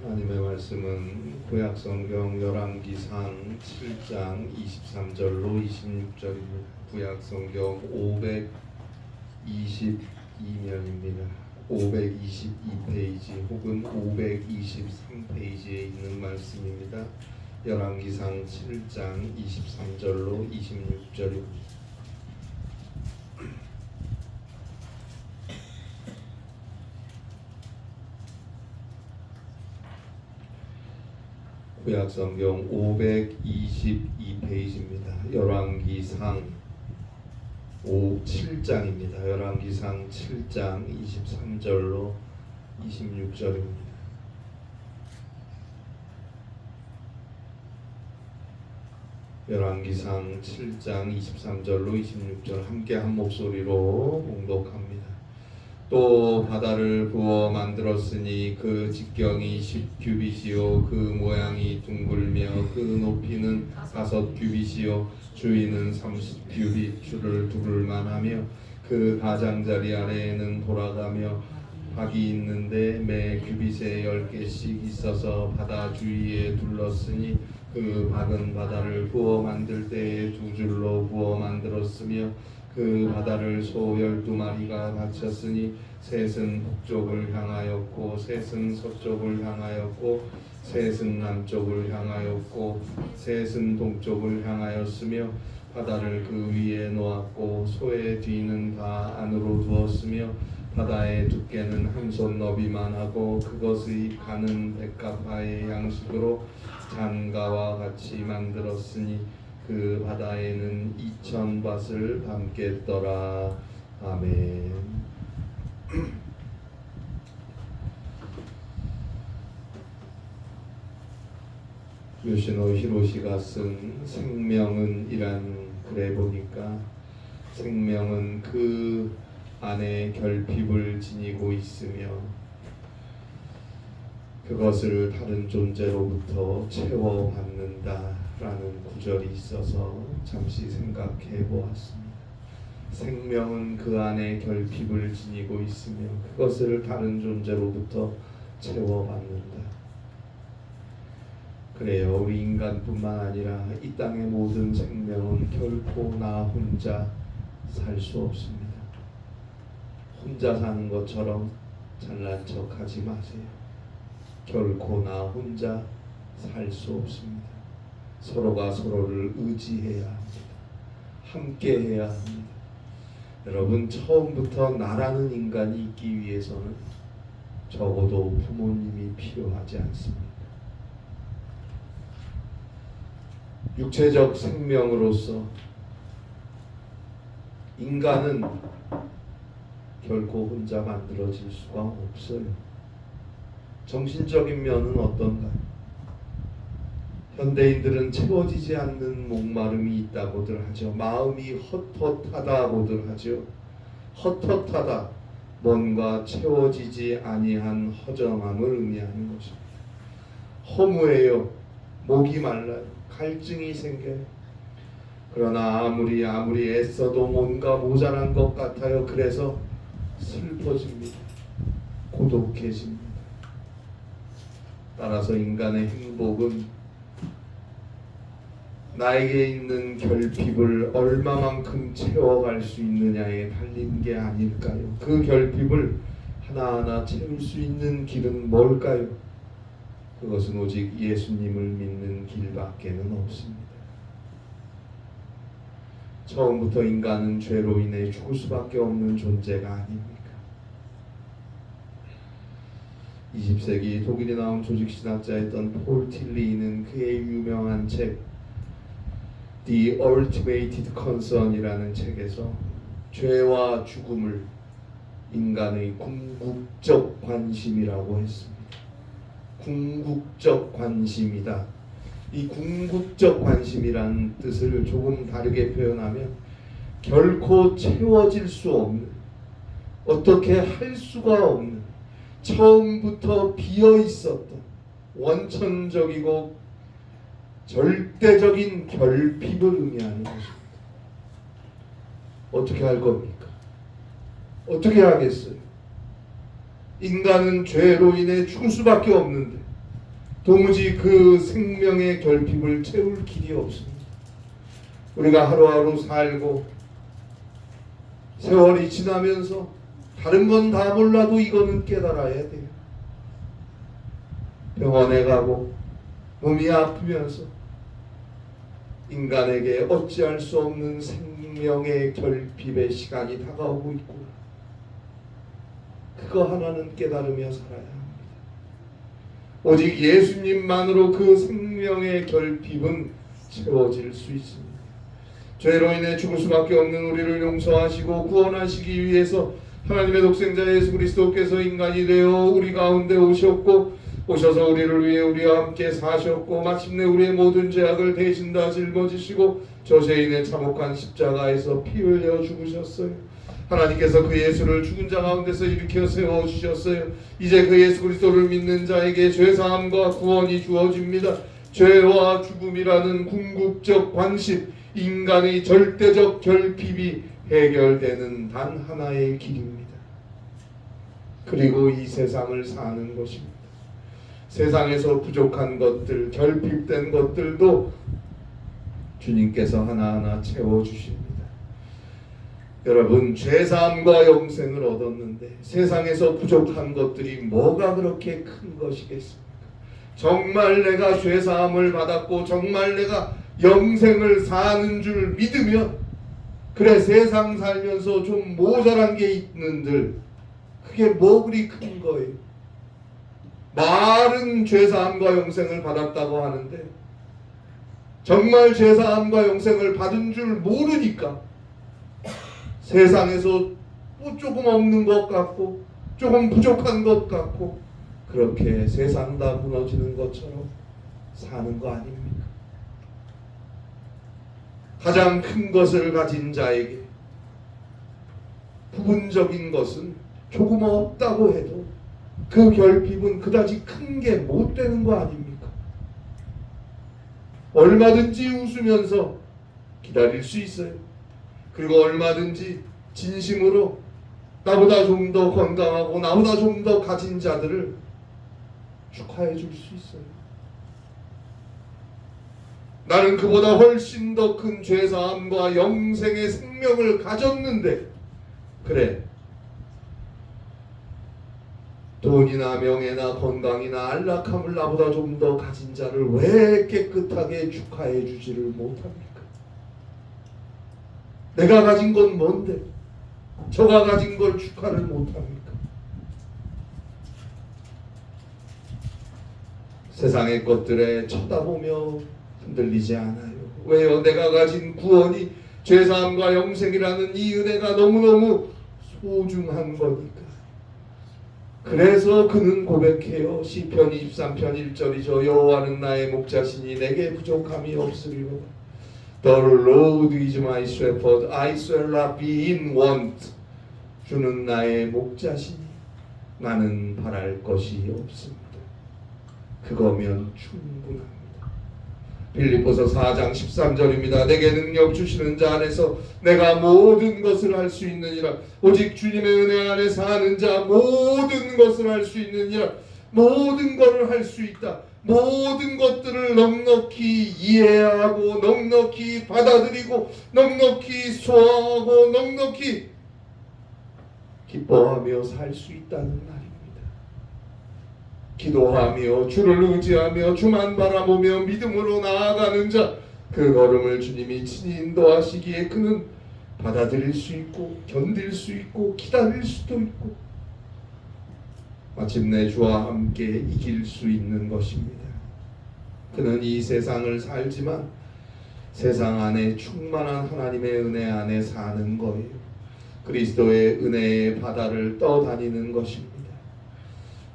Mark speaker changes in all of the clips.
Speaker 1: 하나님의 말씀은 구약성경 열왕기상 7장 23절로 26절입니다. 구약성경 522면입니다. 522페이지 혹은 523페이지에 있는 말씀입니다. 열왕기상 7장 23절로 26절입니다. 구약성경 522페이지입니다. 열왕기상 7장입니다. 열왕기상 7장 23절로 26절입니다. 열왕기상 7장 23절로 26절 함께 한 목소리로 봉독합니다. 또 바다를 부어 만들었으니 그 직경이 10규빗이요 그 모양이 둥글며 그 높이는 5규빗이요 주위는 30규빗 줄을 두를 만하며 그 가장자리 아래에는 돌아가며 박이 있는데 매 규빗에 10개씩 있어서 바다 주위에 둘렀으니 그 박은 바다를 부어 만들 때에 2줄로 부어 만들었으며 그 바다를 소 12마리가 바쳤으니 셋은 북쪽을 향하였고 셋은 서쪽을 향하였고 셋은 남쪽을 향하였고 셋은 동쪽을 향하였으며 바다를 그 위에 놓았고 소의 뒤는 다 안으로 두었으며 바다의 두께는 한 손 너비만 하고 그것의 가는 백가파의 양식으로 잔가와 같이 만들었으니 그 바다에는 2000밭을 담겠더라. 아멘. 요시노 히로시가 쓴 생명은 이란 글에 보니까 생명은 그 안에 결핍을 지니고 있으며 그것을 다른 존재로부터 채워받는다라는 구절이 있어서 잠시 생각해 보았습니다. 생명은 그 안에 결핍을 지니고 있으며 그것을 다른 존재로부터 채워받는다. 그래요. 우리 인간뿐만 아니라 이 땅의 모든 생명은 결코 나 혼자 살 수 없습니다. 혼자 사는 것처럼 잘난 척 하지 마세요. 결코 나 혼자 살 수 없습니다. 서로가 서로를 의지해야 합니다. 함께 해야 합니다. 여러분, 처음부터 나라는 인간이 있기 위해서는 적어도 부모님이 필요하지 않습니까? 육체적 생명으로서 인간은 결코 혼자 만들어질 수가 없어요. 정신적인 면은 어떤가요? 현대인들은 채워지지 않는 목마름이 있다고들 하죠. 마음이 헛헛하다고들 하죠. 헛헛하다, 뭔가 채워지지 아니한 허전함을 의미하는 것입니다. 허무해요. 목이 말라요. 갈증이 생겨요. 그러나 아무리 애써도 뭔가 모자란 것 같아요. 그래서 슬퍼집니다. 고독해집니다. 따라서 인간의 행복은 나에게 있는 결핍을 얼마만큼 채워갈 수 있느냐에 달린 게 아닐까요? 그 결핍을 하나하나 채울 수 있는 길은 뭘까요? 그것은 오직 예수님을 믿는 길밖에는 없습니다. 처음부터 인간은 죄로 인해 죽을 수밖에 없는 존재가 아닙니까? 20세기 독일에 나온 조직신학자였던 폴 틸리는 그의 유명한 책 The Ultimated Concern이라는 책에서 죄와 죽음을 인간의 궁극적 관심이라고 했습니다. 궁극적 관심이다. 이 궁극적 관심이라는 뜻을 조금 다르게 표현하면 결코 채워질 수 없는, 어떻게 할 수가 없는, 처음부터 비어 있었던 원천적이고 절대적인 결핍을 의미하는 것입니다. 어떻게 할 겁니까? 어떻게 하겠어요? 인간은 죄로 인해 죽을 수밖에 없는데 도무지 그 생명의 결핍을 채울 길이 없습니다. 우리가 하루하루 살고 세월이 지나면서 다른 건 다 몰라도 이거는 깨달아야 돼요. 병원에 가고 몸이 아프면서 인간에게 어찌할 수 없는 생명의 결핍의 시간이 다가오고 있구나. 그거 하나는 깨달으며 살아야 합니다. 오직 예수님만으로 그 생명의 결핍은 채워질 수 있습니다. 죄로 인해 죽을 수밖에 없는 우리를 용서하시고 구원하시기 위해서 하나님의 독생자 예수 그리스도께서 인간이 되어 우리 가운데 오셔서 우리를 위해 우리와 함께 사셨고 마침내 우리의 모든 죄악을 대신 다 짊어지시고 저 죄인의 참혹한 십자가에서 피 흘려 죽으셨어요. 하나님께서 그 예수를 죽은 자 가운데서 일으켜 세워주셨어요. 이제 그 예수 그리스도를 믿는 자에게 죄사함과 구원이 주어집니다. 죄와 죽음이라는 궁극적 관습, 인간의 절대적 결핍이 해결되는 단 하나의 길입니다. 그리고 이 세상을 사는 것입니다. 세상에서 부족한 것들, 결핍된 것들도 주님께서 하나하나 채워주십니다. 여러분, 죄사함과 영생을 얻었는데 세상에서 부족한 것들이 뭐가 그렇게 큰 것이겠습니까? 정말 내가 죄사함을 받았고 정말 내가 영생을 사는 줄 믿으면 그래 세상 살면서 좀 모자란 게 있는들 그게 뭐 그리 큰 거예요. 말은 죄사함과 영생을 받았다고 하는데 정말 죄사함과 영생을 받은 줄 모르니까 세상에서 뭐 조금 없는 것 같고 조금 부족한 것 같고 그렇게 세상 다 무너지는 것처럼 사는 거 아닙니까? 가장 큰 것을 가진 자에게 부분적인 것은 조금 없다고 해도 그 결핍은 그다지 큰 게 못 되는 거 아닙니까? 얼마든지 웃으면서 기다릴 수 있어요. 그리고 얼마든지 진심으로 나보다 좀 더 건강하고 나보다 좀 더 가진 자들을 축하해 줄 수 있어요. 나는 그보다 훨씬 더 큰 죄사함과 영생의 생명을 가졌는데 그래 돈이나 명예나 건강이나 안락함을 나보다 좀 더 가진 자를 왜 깨끗하게 축하해 주지를 못합니까? 내가 가진 건 뭔데 저가 가진 걸 축하를 못합니까? 세상의 것들에 쳐다보며 흔들리지 않아요. 왜요? 내가 가진 구원이 죄사함과 영생이라는 이 은혜가 너무너무 소중한 거니까. 그래서 그는 고백해요. 시편 23편 1절이죠. 여호와는 나의 목자시니 내게 부족함이 없으리로다. The Lord is my shepherd, I shall not be in want. 주는 나의 목자시니 나는 바랄 것이 없습니다. 그거면 충분합니다. 빌립보서 4장 13절입니다. 내게 능력 주시는 자 안에서 내가 모든 것을 할 수 있느니라. 오직 주님의 은혜 안에 사는 자 모든 것을 할 수 있느니라. 모든 것을 할 수 있다. 모든 것들을 넉넉히 이해하고 넉넉히 받아들이고 넉넉히 소화하고 넉넉히 기뻐하며 살 수 있다는 말입니다. 기도하며 주를 의지하며 주만 바라보며 믿음으로 나아가는 자, 그 걸음을 주님이 친히 인도하시기에 그는 받아들일 수 있고 견딜 수 있고 기다릴 수도 있고 마침내 주와 함께 이길 수 있는 것입니다. 그는 이 세상을 살지만 세상 안에 충만한 하나님의 은혜 안에 사는 거예요. 그리스도의 은혜의 바다를 떠다니는 것입니다.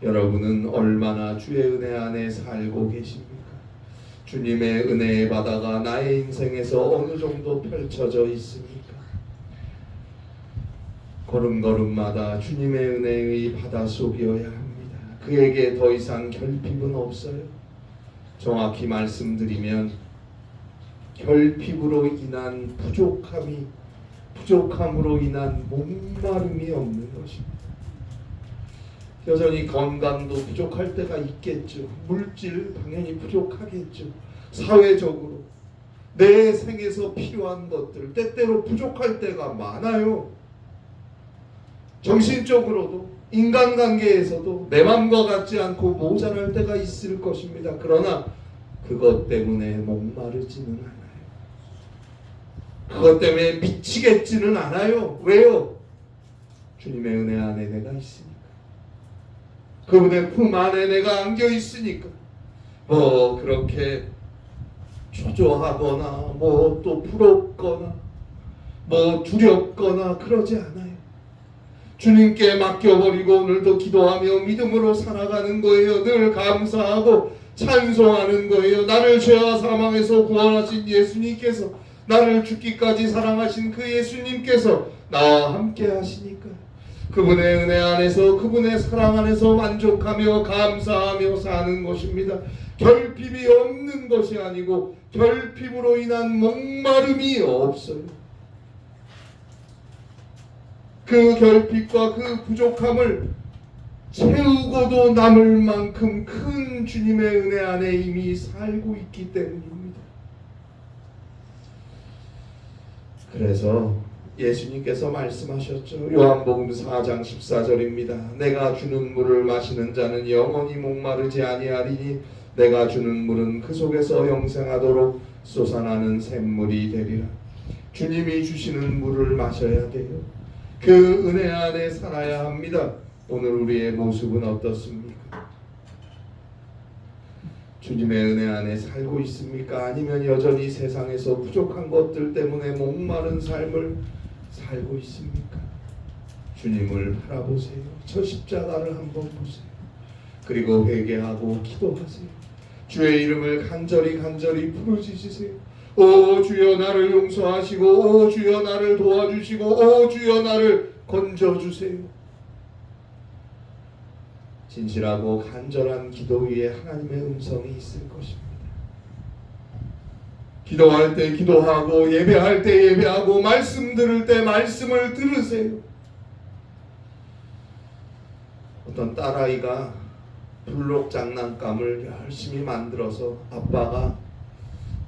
Speaker 1: 여러분은 얼마나 주의 은혜 안에 살고 계십니까? 주님의 은혜의 바다가 나의 인생에서 어느 정도 펼쳐져 있습니까? 걸음걸음마다 주님의 은혜의 바닷속이어야 합니다. 그에게 더 이상 결핍은 없어요. 정확히 말씀드리면 결핍으로 인한 부족함으로 인한 목마름이 없는 것입니다. 여전히 건강도 부족할 때가 있겠죠. 물질 당연히 부족하겠죠. 사회적으로 내 생에서 필요한 것들 때때로 부족할 때가 많아요. 정신적으로도 인간관계에서도 내 맘과 같지 않고 모자랄 때가 있을 것입니다. 그러나 그것 때문에 목마르지는 않아요. 그것 때문에 미치겠지는 않아요. 왜요? 주님의 은혜 안에 내가 있으니까. 그분의 품 안에 내가 안겨 있으니까. 그렇게 초조하거나 또 부럽거나 두렵거나 그러지 않아요. 주님께 맡겨버리고 오늘도 기도하며 믿음으로 살아가는 거예요. 늘 감사하고 찬송하는 거예요. 나를 죄와 사망에서 구원하신 예수님께서, 나를 죽기까지 사랑하신 그 예수님께서 나와 함께 하시니까 그분의 은혜 안에서, 그분의 사랑 안에서 만족하며 감사하며 사는 것입니다. 결핍이 없는 것이 아니고 결핍으로 인한 목마름이 없어요. 그 결핍과 그 부족함을 채우고도 남을 만큼 큰 주님의 은혜 안에 이미 살고 있기 때문입니다. 그래서 예수님께서 말씀하셨죠. 요한복음 4장 14절입니다. 내가 주는 물을 마시는 자는 영원히 목마르지 아니하리니 내가 주는 물은 그 속에서 영생하도록 솟아나는 샘물이 되리라. 주님이 주시는 물을 마셔야 돼요. 그 은혜 안에 살아야 합니다. 오늘 우리의 모습은 어떻습니까? 주님의 은혜 안에 살고 있습니까? 아니면 여전히 세상에서 부족한 것들 때문에 목마른 삶을 살고 있습니까? 주님을 바라보세요. 저 십자가를 한번 보세요. 그리고 회개하고 기도하세요. 주의 이름을 간절히 부르짖으세요. 오 주여 나를 용서하시고, 오 주여 나를 도와주시고, 오 주여 나를 건져주세요. 진실하고 간절한 기도 위에 하나님의 음성이 있을 것입니다. 기도할 때 기도하고, 예배할 때 예배하고, 말씀 들을 때 말씀을 들으세요. 어떤 딸아이가 블록 장난감을 열심히 만들어서 아빠가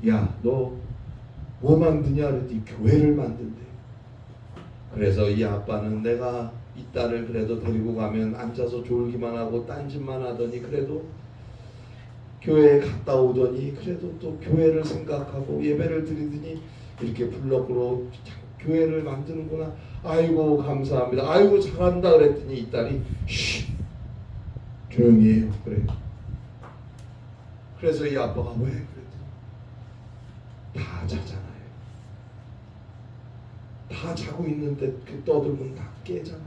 Speaker 1: 야, 너 뭐 만드냐 그랬더니 교회를 만든대. 그래서 이 아빠는 내가 이 딸을 그래도 데리고 가면 앉아서 졸기만 하고 딴짓만 하더니 그래도 교회에 갔다 오더니 그래도 또 교회를 생각하고 예배를 드리더니 이렇게 블록으로 교회를 만드는구나. 아이고 감사합니다. 아이고 잘한다 그랬더니 이 딸이 쉬 조용히 해요. 그래요. 그래서 이 아빠가 왜 그랬더니 다 자잖아요. 다 자고 있는데 그 떠들면 다 깨잖아요.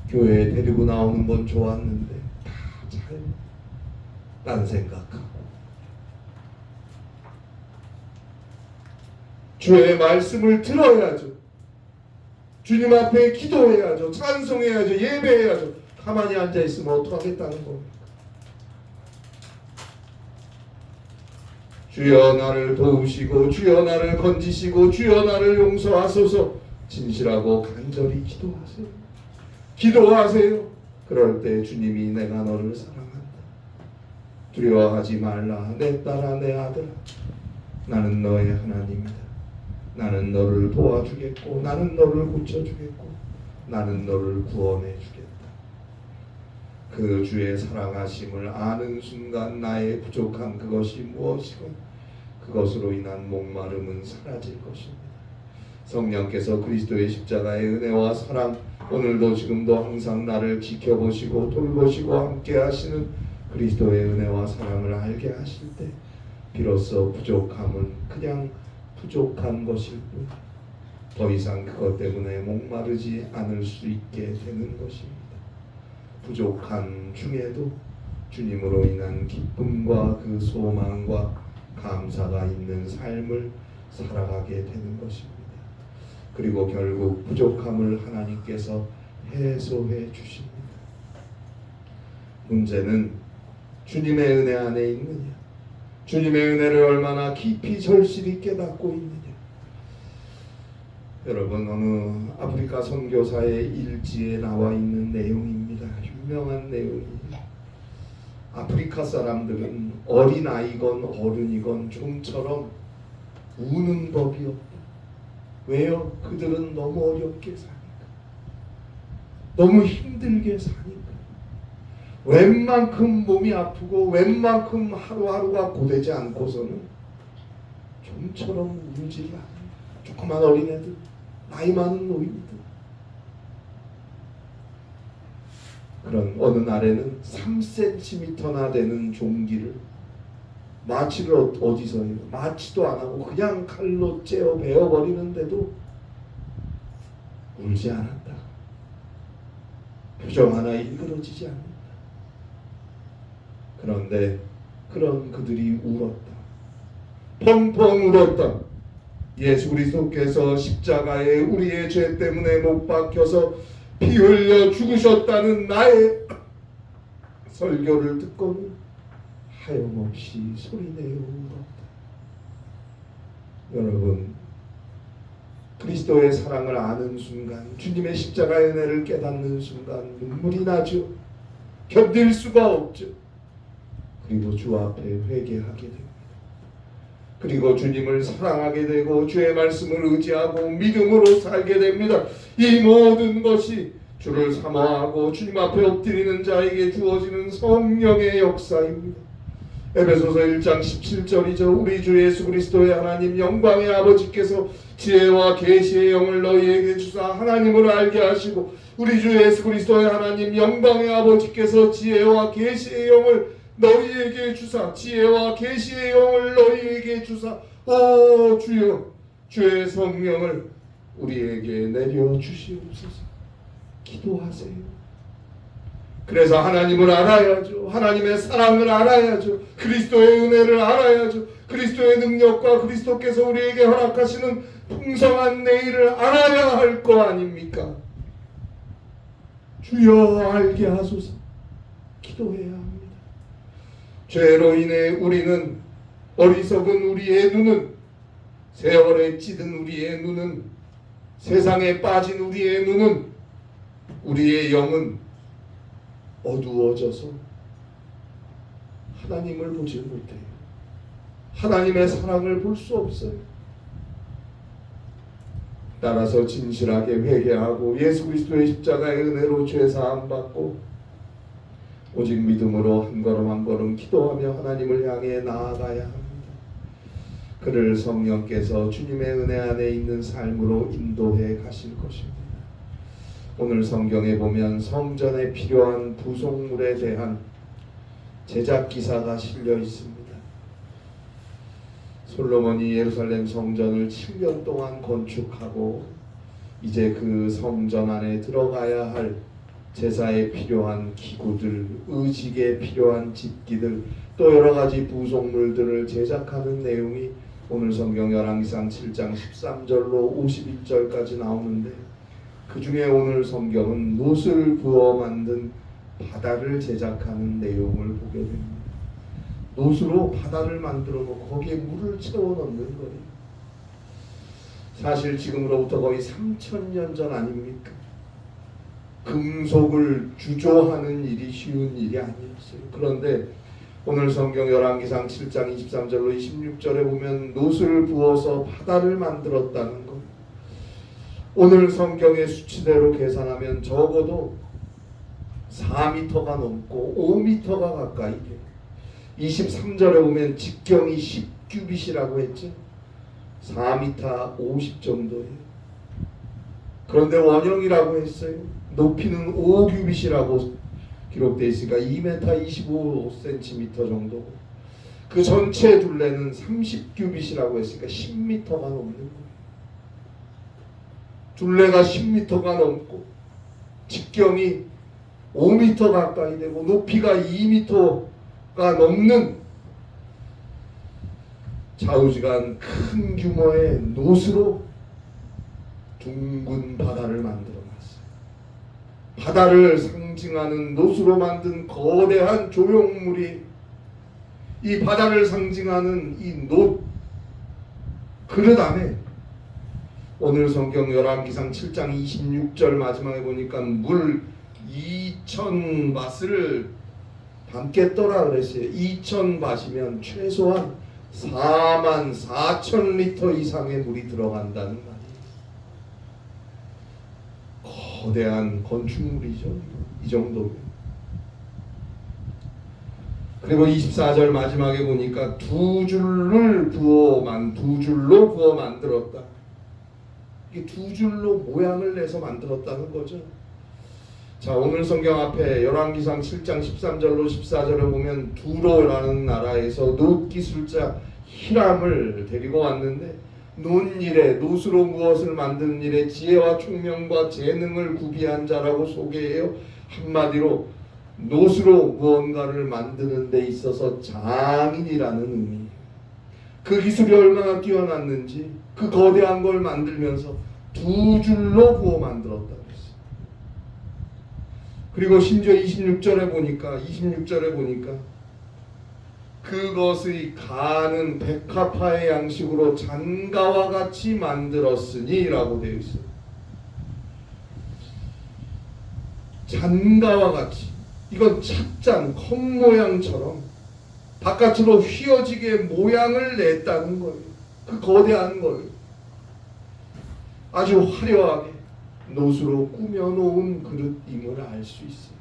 Speaker 1: 교회에 데리고 나오는 건 좋았는데 다 자요. 딴 생각하고. 주의 말씀을 들어야죠. 주님 앞에 기도해야죠. 찬송해야죠. 예배해야죠. 가만히 앉아있으면 어떡하겠다는 겁니까? 주여 나를 도우시고, 주여 나를 건지시고, 주여 나를 용서하소서. 진실하고 간절히 기도하세요. 기도하세요. 그럴 때 주님이 내가 너를 사랑한다. 두려워하지 말라. 내 딸아, 내 아들아. 나는 너의 하나님이다. 나는 너를 도와주겠고, 나는 너를 고쳐주겠고, 나는 너를 구원해 주겠다. 그 주의 사랑하심을 아는 순간 나의 부족한 그것이 무엇이건 그것으로 인한 목마름은 사라질 것입니다. 성령께서 그리스도의 십자가의 은혜와 사랑, 오늘도 지금도 항상 나를 지켜보시고 돌보시고 함께 하시는 그리스도의 은혜와 사랑을 알게 하실 때 비로소 부족함은 그냥 부족한 것일 뿐 더 이상 그것 때문에 목마르지 않을 수 있게 되는 것입니다. 부족한 중에도 주님으로 인한 기쁨과 그 소망과 감사가 있는 삶을 살아가게 되는 것입니다. 그리고 결국 부족함을 하나님께서 해소해 주십니다. 문제는 주님의 은혜 안에 있느냐, 주님의 은혜를 얼마나 깊이 절실히 깨닫고 있느냐. 여러분, 어느 아프리카 선교사의 일지에 나와 있는 내용입니다. 유명한 내용이, 아프리카 사람들은 어린아이건 어른이건 좀처럼 우는 법이 없다. 왜요? 그들은 너무 어렵게 사니까, 너무 힘들게 사니까, 웬만큼 몸이 아프고 웬만큼 하루하루가 고되지 않고서는 좀처럼 울지 않아요. 조그만 어린애들, 나이 많은 노인들. 그런 어느 날에는 3cm나 되는 종기를, 마취를 어디서 해요? 마취도 안 하고 그냥 칼로 째어 베어버리는데도 울지 않았다. 표정 하나 일그러지지 않는다. 그런데 그런 그들이 울었다. 펑펑 울었다. 예수 그리스도께서 십자가에 우리의 죄 때문에 못 박혀서 피 흘려 죽으셨다는 나의 설교를 듣고는 하염없이 소리내어 울었다. 여러분, 그리스도의 사랑을 아는 순간, 주님의 십자가의 은혜를 깨닫는 순간 눈물이 나죠. 견딜 수가 없죠. 그리고 주 앞에 회개하게 됩니다. 그리고 주님을 사랑하게 되고 주의 말씀을 의지하고 믿음으로 살게 됩니다. 이 모든 것이 주를 사모하고 주님 앞에 엎드리는 자에게 주어지는 성령의 역사입니다. 에베소서 1장 17절이죠. 우리 주 예수 그리스도의 하나님 영광의 아버지께서 지혜와 계시의 영을 너희에게 주사 하나님을 알게 하시고, 우리 주 예수 그리스도의 하나님 영광의 아버지께서 지혜와 계시의 영을 너희에게 주사, 지혜와 계시의 영을 너희에게 주사, 오 주여, 주의 성령을 우리에게 내려 주시옵소서. 기도하세요. 그래서 하나님을 알아야죠. 하나님의 사랑을 알아야죠. 그리스도의 은혜를 알아야죠. 그리스도의 능력과 그리스도께서 우리에게 허락하시는 풍성한 내일을 알아야 할 거 아닙니까? 주여 알게 하소서. 기도해야 합니다. 죄로 인해 우리는, 어리석은 우리의 눈은, 세월에 찌든 우리의 눈은, 세상에 빠진 우리의 눈은, 우리의 영은 어두워져서 하나님을 보지 못해요. 하나님의 사랑을 볼 수 없어요. 따라서 진실하게 회개하고 예수 그리스도의 십자가의 은혜로 죄 사함 받고 오직 믿음으로 한 걸음 한 걸음 기도하며 하나님을 향해 나아가야 합니다. 그를 성령께서 주님의 은혜 안에 있는 삶으로 인도해 가실 것입니다. 오늘 성경에 보면 성전에 필요한 부속물에 대한 제작 기사가 실려 있습니다. 솔로몬이 예루살렘 성전을 7년 동안 건축하고 이제 그 성전 안에 들어가야 할 제사에 필요한 기구들, 의식에 필요한 집기들, 또 여러 가지 부속물들을 제작하는 내용이 오늘 성경 열왕기상 7장 13절로 51절까지 나오는데, 그 중에 오늘 성경은 놋을 부어 만든 바다를 제작하는 내용을 보게 됩니다. 놋으로 바다를 만들어 놓고 거기에 물을 채워 넣는 거예요. 사실 지금으로부터 거의 3000년 전 아닙니까? 금속을 주조하는 일이 쉬운 일이 아니었어요. 그런데 오늘 성경 열왕기상 7장 23절로 26절에 보면 놋을 부어서 바다를 만들었다는 것. 오늘 성경의 수치대로 계산하면 적어도 4m가 넘고 5m가 가까이 돼요. 23절에 보면 직경이 10규빗이라고 했죠. 4m 50 정도예요. 그런데 원형이라고 했어요. 높이는 5규빗이라고 기록되어 있으니까 2m 25cm 정도고, 그 전체 둘레는 30규빗이라고 했으니까 10m가 넘는 거예요. 둘레가 10m가 넘고 직경이 5m 가까이 되고 높이가 2m가 넘는 좌우지간 큰 규모의 놋으로 둥근 바다를 만들어 놨어요. 바다를 상징하는 놋으로 만든 거대한 조형물이 이 바다를 상징하는 이 놋 그릇 안에 오늘 성경 열왕기상 7장 26절 마지막에 보니까 물 2,000바스를 담겠더라 그랬어요. 2,000바시면 최소한 44,000리터 이상의 물이 들어간다는 말이에요. 거대한 건축물이죠. 이 정도면. 그리고 24절 마지막에 보니까 두 줄로 부어 만들었다. 이게 두 줄로 모양을 내서 만들었다는 거죠. 자, 오늘 성경 앞에 열왕기상 7장 13절로 14절에 보면 두로라는 나라에서 놋 기술자 히람을 데리고 왔는데 논 일에, 놋으로 무엇을 만드는 일에 지혜와 총명과 재능을 구비한 자라고 소개해요. 한마디로 놋으로 무언가를 만드는 데 있어서 장인이라는 의미예요. 그 기술이 얼마나 뛰어났는지 그 거대한 걸 만들면서 두 줄로 부어 만들었다 그랬어요. 그리고 심지어 26절에 보니까 그것의 간은 백합화의 양식으로 잔가와 같이 만들었으니 라고 되어 있어요. 잔가와 같이, 이건 찻잔 컵 모양처럼 바깥으로 휘어지게 모양을 냈다는 거예요. 그 거대한 걸 아주 화려하게 놋으로 꾸며놓은 그릇임을 알 수 있어요.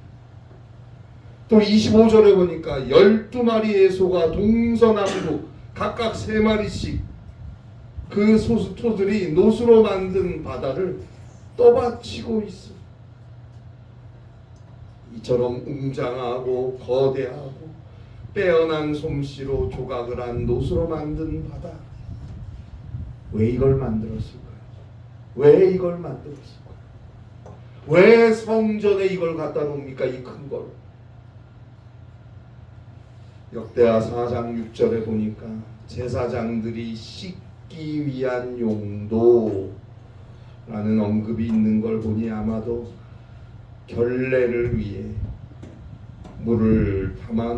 Speaker 1: 또 25절에 보니까 12마리의 소가 동서남북 각각 3마리씩 그 소들이 놋으로 만든 바다를 떠받치고 있어. 이처럼 웅장하고 거대하고 빼어난 솜씨로 조각을 한 놋으로 만든 바다. 왜 이걸 만들었을까요? 왜 이걸 만들었을까요? 왜 성전에 이걸 갖다 놓습니까? 이 큰 걸. 역대하 4장 6절에 보니까 제사장들이 씻기 위한 용도라는 언급이 있는 걸 보니 아마도 결례를 위해 물을 담아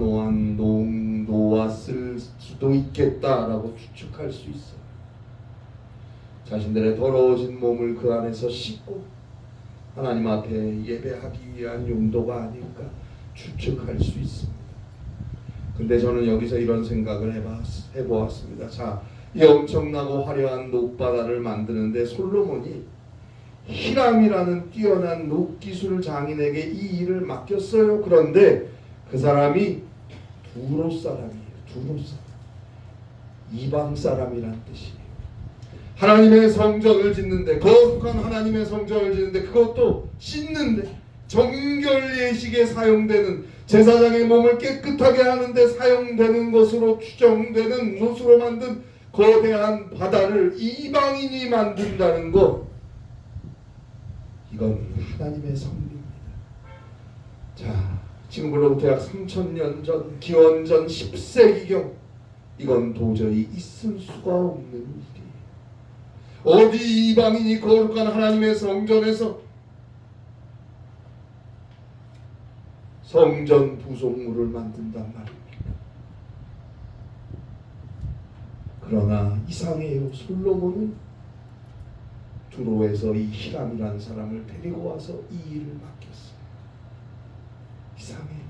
Speaker 1: 놓았을 수도 있겠다라고 추측할 수 있어요. 자신들의 더러워진 몸을 그 안에서 씻고 하나님 앞에 예배하기 위한 용도가 아닐까 추측할 수 있습니다. 근데 저는 여기서 이런 생각을 해보았습니다. 자, 이 엄청나고 화려한 놋바다를 만드는데 솔로몬이 히람이라는 뛰어난 놋기술 장인에게 이 일을 맡겼어요. 그런데 그 사람이 두로 사람이에요. 두로 사람. 이방 사람이란 뜻이에요. 하나님의 성전을 짓는데, 거룩한 하나님의 성전을 짓는데, 그것도 씻는데, 정결 예식에 사용되는, 제사장의 몸을 깨끗하게 하는데 사용되는 것으로 추정되는 놋으로 만든 거대한 바다를 이방인이 만든다는 것, 이건 하나님의 섭리입니다. 자, 지금으로부터 약 3000년 전, 기원전 10세기경, 이건 도저히 있을 수가 없는 일이에요. 어디 이방인이 거룩한 하나님의 성전에서 성전 부속물을 만든단 말입니까? 그러나 이상해요. 솔로몬은 두로에서 이 히람이라는 사람을 데리고 와서 이 일을 맡겼어요. 이상해요.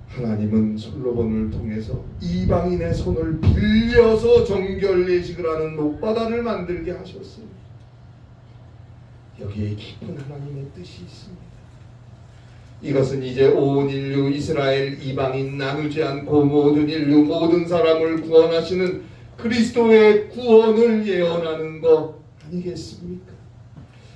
Speaker 1: 하나님은 솔로몬을 통해서 이방인의 손을 빌려서 정결 예식을 하는 놋바다를 만들게 하셨어요. 여기에 깊은 하나님의 뜻이 있습니다. 이것은 이제 온 인류 이스라엘 이방인 나누지 않고 모든 인류 모든 사람을 구원하시는 그리스도의 구원을 예언하는 것 아니겠습니까?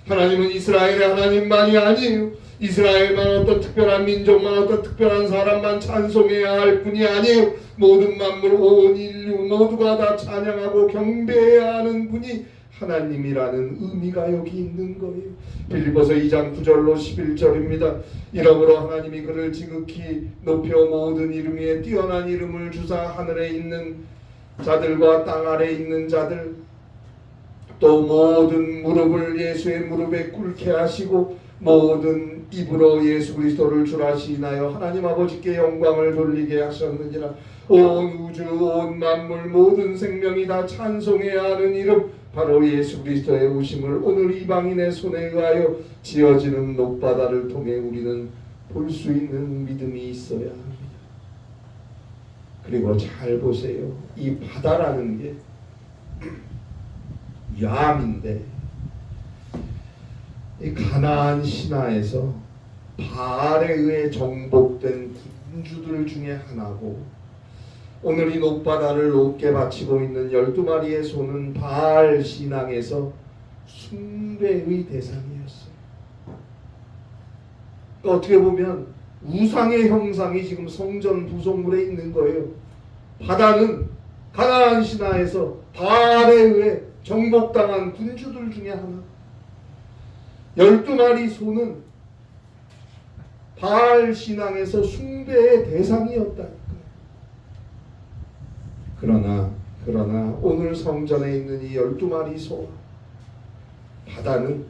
Speaker 1: 하나님은 이스라엘의 하나님만이 아니에요. 이스라엘만 어떤 특별한 민족만 어떤 특별한 사람만 찬송해야 할 뿐이 아니에요. 모든 만물 온 인류 모두가 다 찬양하고 경배해야 하는 분이 하나님이라는 의미가 여기 있는 거예요. 빌립보서 2장 9절로 11절입니다. 이러므로 하나님이 그를 지극히 높여 모든 이름 위에 뛰어난 이름을 주사 하늘에 있는 자들과 땅 아래 있는 자들 또 모든 무릎을 예수의 무릎에 꿇게 하시고 모든 입으로 예수 그리스도를 주라 시인하여 하나님 아버지께 영광을 돌리게 하셨느니라. 온 우주 온 만물 모든 생명이 다 찬송해야 하는 이름 바로 예수 그리스도의 오심을 오늘 이방인의 손에 의하여 지어지는 높바다를 통해 우리는 볼 수 있는 믿음이 있어야 합니다. 그리고 잘 보세요. 이 바다라는 게 야암인데 이 가나안 신화에서 바알에 의해 정복된 군주들 중에 하나고 오늘 이 높바다를 높게 바치고 있는 12마리의 소는 바알 신앙에서 숭배의 대상이었어요. 그러니까 어떻게 보면 우상의 형상이 지금 성전 부속물에 있는 거예요. 바다는 가나안 신화에서 바알에 의해 정복당한 군주들 중에 하나. 12마리 소는 바알 신앙에서 숭배의 대상이었다니까요. 그러나 오늘 성전에 있는 이 12마리 소와 바다는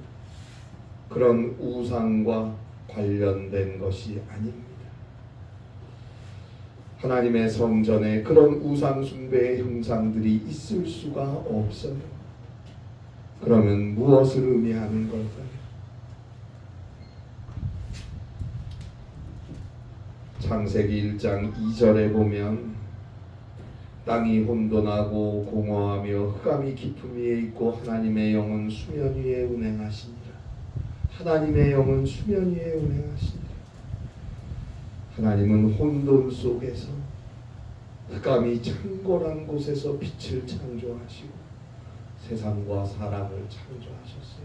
Speaker 1: 그런 우상과 관련된 것이 아닙니다. 하나님의 성전에 그런 우상 숭배의 형상들이 있을 수가 없어요. 그러면 무엇을 의미하는 걸까요? 창세기 1장 2절에 보면 땅이 혼돈하고 공허하며 흑암이 깊음 위에 있고 하나님의 영은 수면 위에 운행하시니라. 하나님의 영은 수면 위에 운행하시니라. 하나님은 혼돈 속에서 흑암이 창궐한 곳에서 빛을 창조하시고 세상과 사람을 창조하셨어요.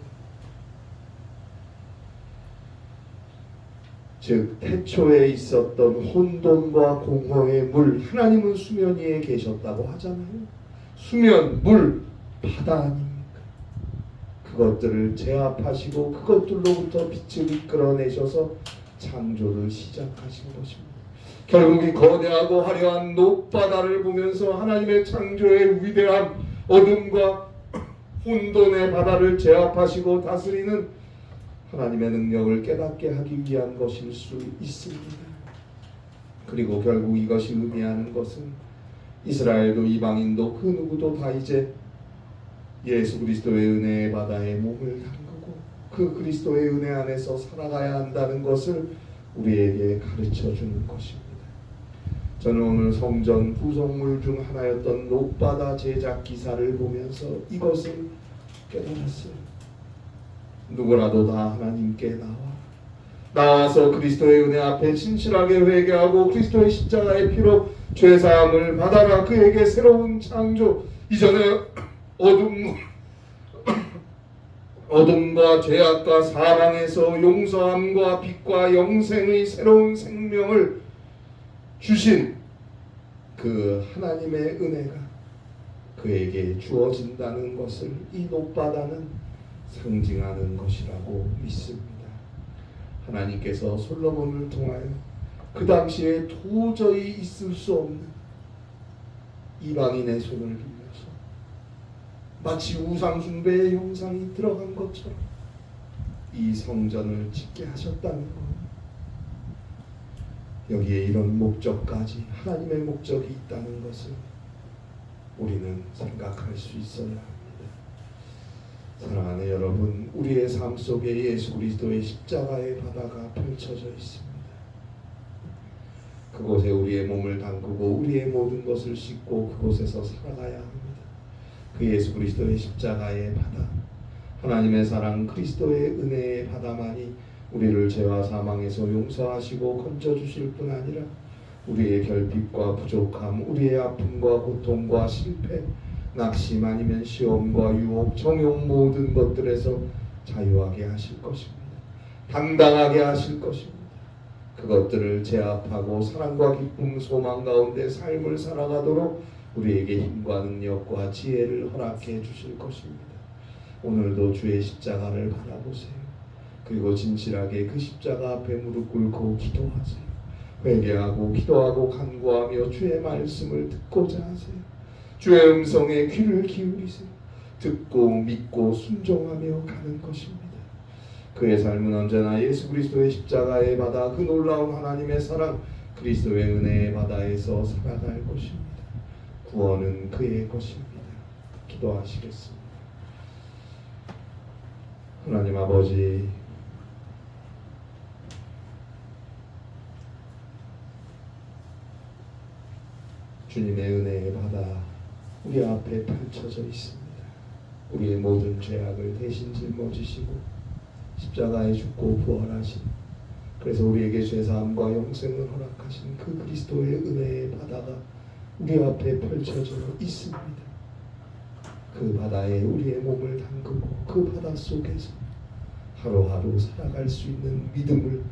Speaker 1: 즉 태초에 있었던 혼돈과 공허의 물, 하나님은 수면 위에 계셨다고 하잖아요. 수면, 물, 바다 아닙니까? 그것들을 제압하시고 그것들로부터 빛을 이끌어내셔서 창조를 시작하신 것입니다. 결국 이 거대하고 화려한 높바다를 보면서 하나님의 창조의 위대함, 어둠과 혼돈의 바다를 제압하시고 다스리는 하나님의 능력을 깨닫게 하기 위한 것일 수 있습니다. 그리고 결국 이것이 의미하는 것은 이스라엘도 이방인도 그 누구도 다 이제 예수 그리스도의 은혜의 바다에 몸을 담그고 그 그리스도의 은혜 안에서 살아가야 한다는 것을 우리에게 가르쳐 주는 것입니다. 저는 오늘 성전 구성물 중 하나였던 높바다 제작 기사를 보면서 이것을 깨달았어요. 누구라도 다 하나님께 나와서 그리스도의 은혜 앞에 진실하게 회개하고 그리스도의 십자가의 피로 죄사함을 받아라. 그에게 새로운 창조, 이전에 어둠과 죄악과 사망에서 용서함과 빛과 영생의 새로운 생명을 주신 그 하나님의 은혜가 그에게 주어진다는 것을 이 높바다는 상징하는 것이라고 믿습니다. 하나님께서 솔로몬을 통하여 그 당시에 도저히 있을 수 없는 이방인의 손을 빌려서 마치 우상 숭배의 형상이 들어간 것처럼 이 성전을 짓게 하셨다는 것. 여기에 이런 목적까지 하나님의 목적이 있다는 것을 우리는 생각할 수 있어야 합니다. 사랑하는 여러분, 우리의 삶 속에 예수 그리스도의 십자가의 바다가 펼쳐져 있습니다. 그곳에 우리의 몸을 담그고 우리의 모든 것을 싣고 그곳에서 살아가야 합니다. 그 예수 그리스도의 십자가의 바다, 하나님의 사랑 그리스도의 은혜의 바다만이 우리를 죄와 사망에서 용서하시고 건져주실 뿐 아니라 우리의 결핍과 부족함, 우리의 아픔과 고통과 실패, 낙심 아니면 시험과 유혹, 정욕 모든 것들에서 자유하게 하실 것입니다. 당당하게 하실 것입니다. 그것들을 제압하고 사랑과 기쁨, 소망 가운데 삶을 살아가도록 우리에게 힘과 능력과 지혜를 허락해 주실 것입니다. 오늘도 주의 십자가를 바라보세요. 그리고 진실하게 그 십자가 앞에 무릎 꿇고 기도하세요. 회개하고 기도하고 간구하며 주의 말씀을 듣고자 하세요. 주의 음성에 귀를 기울이세요. 듣고 믿고 순종하며 가는 것입니다. 그의 삶은 언제나 예수 그리스도의 십자가의 바다, 그 놀라운 하나님의 사랑, 그리스도의 은혜의 바다에서 살아갈 것입니다. 구원은 그의 것입니다. 기도하시겠습니다. 하나님 아버지, 주님의 은혜의 바다 우리 앞에 펼쳐져 있습니다. 우리의 모든 죄악을 대신 짊어지시고 십자가에 죽고 부활하신, 그래서 우리에게 죄사함과 영생을 허락하신 그 그리스도의 은혜의 바다가 우리 앞에 펼쳐져 있습니다. 그 바다에 우리의 몸을 담그고 그 바다 속에서 하루하루 살아갈 수 있는 믿음을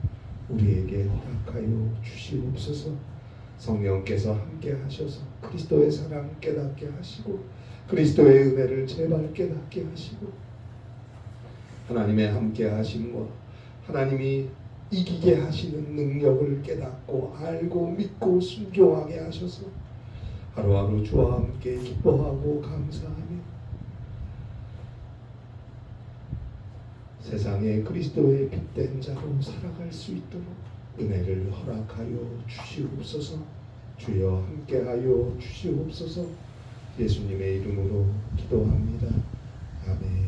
Speaker 1: 우리에게 허락하여 주시옵소서. 성령께서 함께 하셔서 그리스도의 사랑 깨닫게 하시고 그리스도의 은혜를 제발 깨닫게 하시고 하나님의 함께 하심과 하나님이 이기게 하시는 능력을 깨닫고 알고 믿고 순종하게 하셔서 하루하루 주와 함께 기뻐하고 감사하며 세상에 그리스도의 빛된 자로 살아갈 수 있도록 은혜를 허락하여 주시옵소서. 주여 함께하여 주시옵소서. 예수님의 이름으로 기도합니다. 아멘.